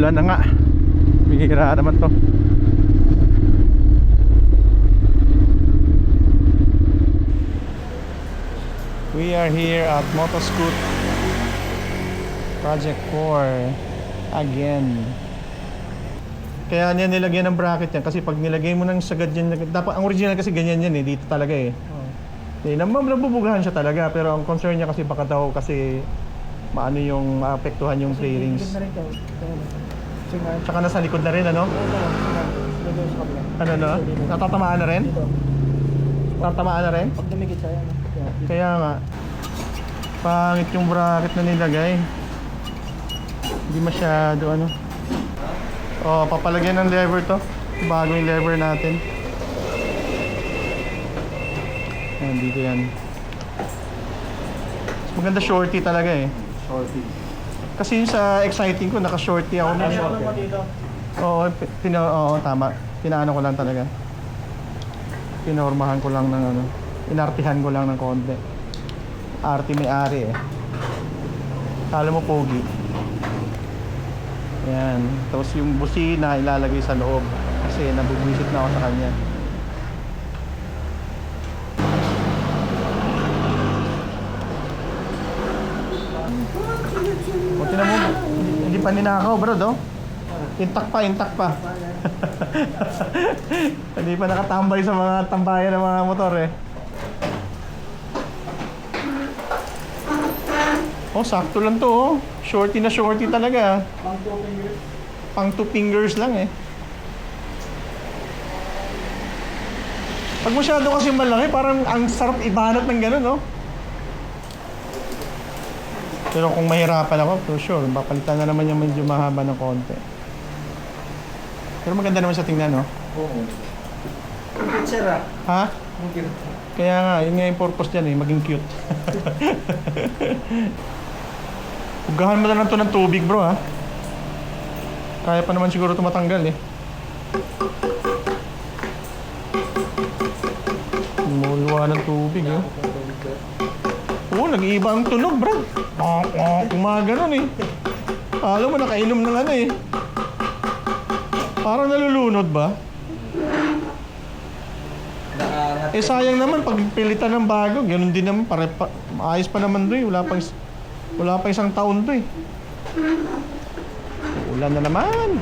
Umulan na nga. Bihira naman to. We are here at Motoscoot Project 4 again. Kaya niya nilagyan ng bracket yan kasi pag nilagay mo ng sagad yan, dapat ang original kasi ganyan yan eh, dito talaga eh. Nabubugahan siya talaga, pero ang concern niya kasi baka daw kasi maano yung maapektuhan yung play rings. Tsaka nasa likod na rin, ano? Ano no? Natatamaan na rin? Natatamaan na rin? Pag dumigit siya, yan. Kaya nga, pangit yung bracket na nilagay. Hindi masyado ano. Oh, papalagyan ng lever to. Bago yung lever natin. Ayan, dito yan. Maganda shorty talaga eh. Shorty. Kasi yung sa exciting ko, naka-shorty ako na. Oo, tama. Pinaano ko lang talaga. Pinormahan ko lang ng ano. Inartihan ko lang ng konti. Arte may ari eh. Kala mo pogi. Ayan. Tapos yung busina ilalagay sa loob. Kasi nabubwisit na ako sa kanya. O tinan mo, hindi pa ninakaw bro do. Intact pa. Hindi pa nakatambay sa mga tambayan ng mga motor eh. Oh, sakto lang to oh. Shorty na shorty talaga. Pang 2 fingers lang eh. Pag masyado kasi malaki, parang ang sarap ibanat ng gano'n, no? Pero kung mahirapan ako, for sure, papalitan na naman yung medyo mahaba ng konti. Pero maganda naman sa tingnan, no? Oo. Cute sir ah. Ha? Cute. Kaya nga, yun nga yung purpose dyan eh, maging cute. Hugahan mo na lang to ng tubig bro ha. Kaya pa naman siguro ito matanggal eh. Lumuluwa ng tubig eh. Oo, nag-iiba ang tunog bro. Kumaganon eh. Alam mo, nakainom ng ano eh. Parang nalulunod ba? Eh sayang naman pag pilitan ng bago, ganun din naman, ayos pa naman doon, wala pa isang taon to eh. Ulan na naman.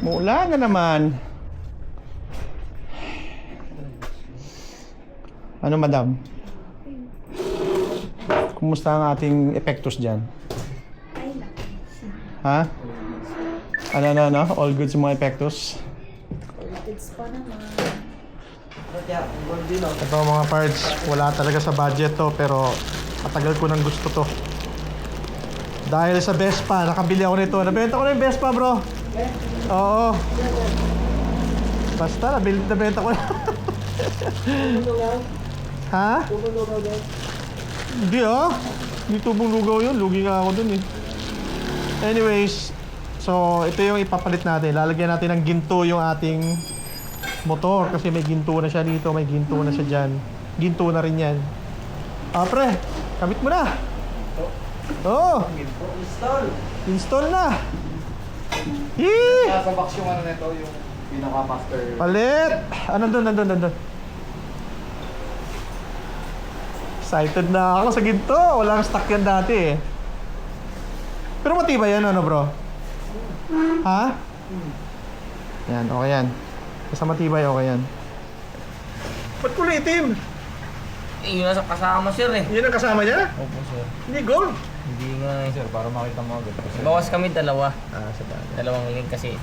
Muulan na naman. Ano madam? Kumusta ang ating epektos dyan? Ha? Ano? All good sa mga epektos? Goods pa naman. Ito mga parts, wala talaga sa budget to pero matagal ko nang gusto to. Dahil sa Vespa, nakabili ako nito. Nabenta ko na yung Vespa bro. Oo. Basta, nabenta ko na. Ha? Hindi ah. Hindi tubong lugaw yun. Lugi nga ako dun eh. Anyways, so ito yung ipapalit natin. Lalagyan natin ng ginto yung ating motor kasi may ginto na siya dito, may ginto na siya dyan. Ginto na rin yan. Ah pre, kabit mo na. Oo. Install na. Yee! Sa box yung ano nito, yung pinaka-master. Palit. Nandun. Excited na ako sa ginto. Walang stock yan dati eh. Pero matibay yan ano bro? Ha? Yan, okay yan. Basta matibay, okay yan. Ba't kulay itim? Eh, yun nasa kasama sir eh. Yun ang kasama niya? Opo sir. Hindi gold. Hindi nga eh sir, para makita mo agad. Bawas kami dalawa. Sa bagay. Dalawang link kasi.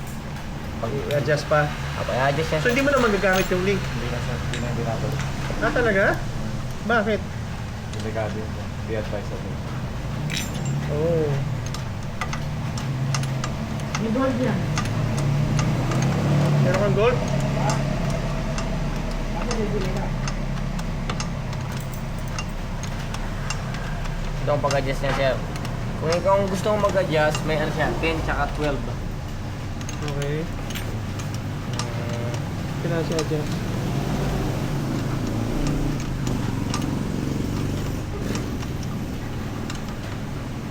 Pag i-adjust pa. I-adjust siya. So hindi mo na magagamit yung link? Hindi na sir, hindi na ginagawa. Ah, talaga? Bakit? Delikado yun. Hindi advisable. Oh. May gold lang. Meron kang gold? Ito ang pag-adjust niya sir. Kung ikaw ang gusto mong mag-adjust, may ano siya, 10 tsaka 12. Okay. Kailangan siya adjust.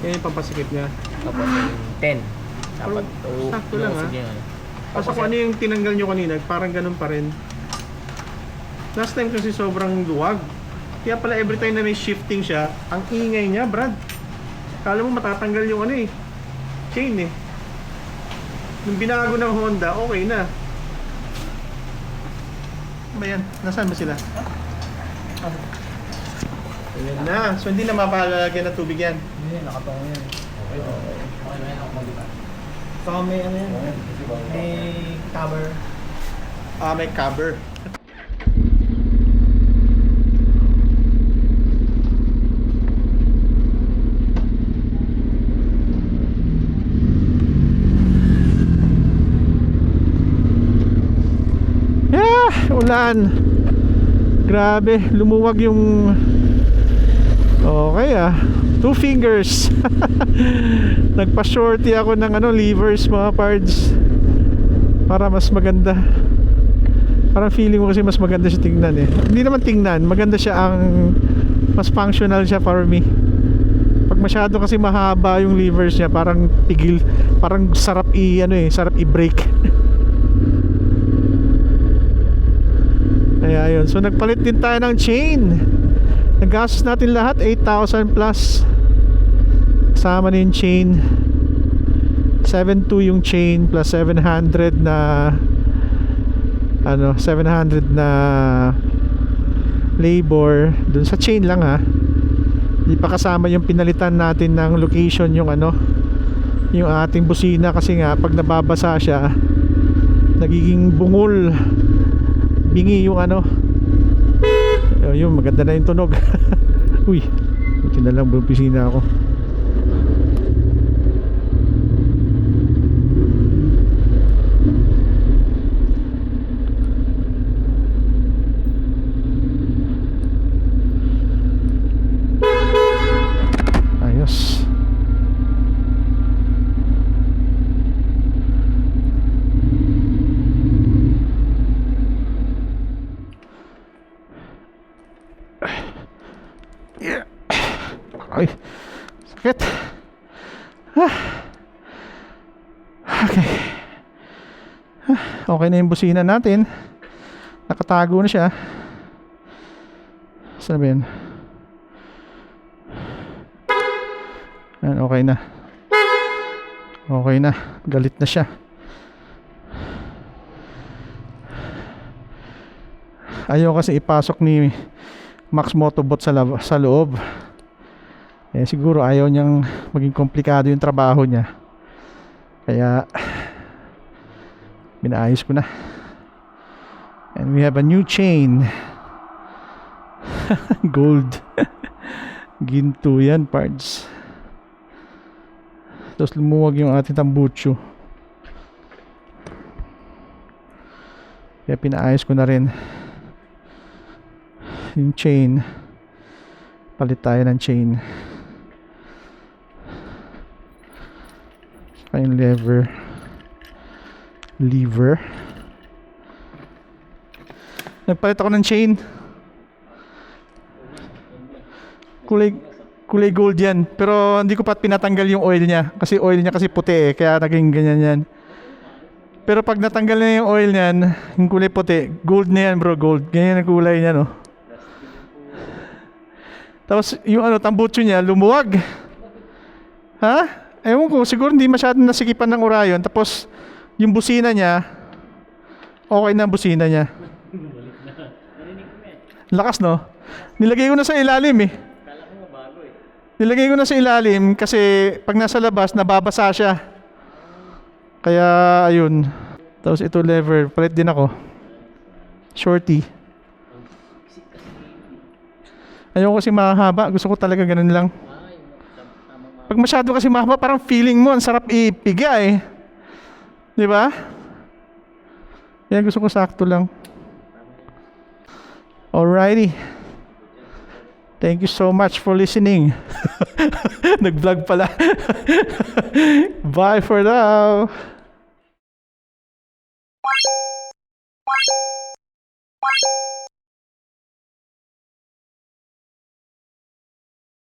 Yan yung pampasikip niya. Tapos 10. Dapat sakto lang, ha? sige, ano. Kasi kung ano yung tinanggal nyo kanina, parang ganun pa rin. Last time kasi sobrang luwag. Kaya pala every time na may shifting siya, ang ingay niya, Brad. Kala mo matatanggal yung ano eh, chain eh. Nung binago ng Honda, okay na. Ano ba yan? Nasaan ba sila? Ayan na. So hindi na mapalagyan ng tubig yan. Hindi, nakatungo yan. Okay. Okay na yan ako magbita. Saka may ano yan, may cover. Ah, may cover. Ulan. Grabe, lumuwag yung. Okay ah. 2 fingers. Nagpa-shorty ako ng levers mga parts. Para mas maganda. Parang feeling ko kasi mas maganda siya tingnan eh. Hindi naman tingnan, maganda siya ang mas functional siya for me. Pag masyado kasi mahaba yung levers niya, parang tigil, parang sarap sarap i-brake. Kaya yun. So nagpalit din tayo ng chain. Naggastos natin lahat 8,000 plus. Kasama na yung chain. 7.2 yung chain plus 700 na 700 na labor dun sa chain lang ha. Hindi pa kasama yung pinalitan natin ng location yung yung ating busina kasi nga pag nababasa siya nagiging bungol. Bingi yung yun, maganda na yung tunog. Uy, buti na lang bumisina ako. Ayos. Ay, sakit. Okay. Okay na yung busina natin. Nakatago na siya. Saan ba yun? Ayan, okay na. Okay na. Galit na siya. Ayaw kasi ipasok ni Max Motobot sa loob. Eh siguro ayaw niyang maging komplikado yung trabaho niya. Kaya binaayos ko na. And we have a new chain. Gold. Ginto yan parts. Tapos lumuwag yung ating tambucho. Kaya pinaayos ko na rin yung chain. Palit tayo ng chain. Saka yung lever. Nagpalit ako ng chain. Kulay gold yan. Pero hindi ko pa pinatanggal yung oil niya. Kasi oil niya kasi puti eh. Kaya naging ganyan yan. Pero pag natanggal na yung oil niyan, yung kulay puti, gold na yan bro, gold. Ganyan ang kulay niya no. Tapos yung tambucho niya lumuwag. Ha? Ewan ko, siguro hindi masyadong nasikipan ng Orion. Tapos yung busina niya, okay na ang busina niya. Lakas no? Nilagay ko na sa ilalim eh. Nilagay ko na sa ilalim kasi pag nasa labas nababasa siya. Kaya ayun. Tapos ito lever, palit din ako. Shorty. Ayoko kasi mahaba, gusto ko talaga ganun lang. Pag masyado kasi mahaba, parang feeling mo ang sarap ipiga eh. 'Di ba? Kaya gusto ko sakto lang. Alrighty. Thank you so much for listening. Nag-vlog pala. Bye for now.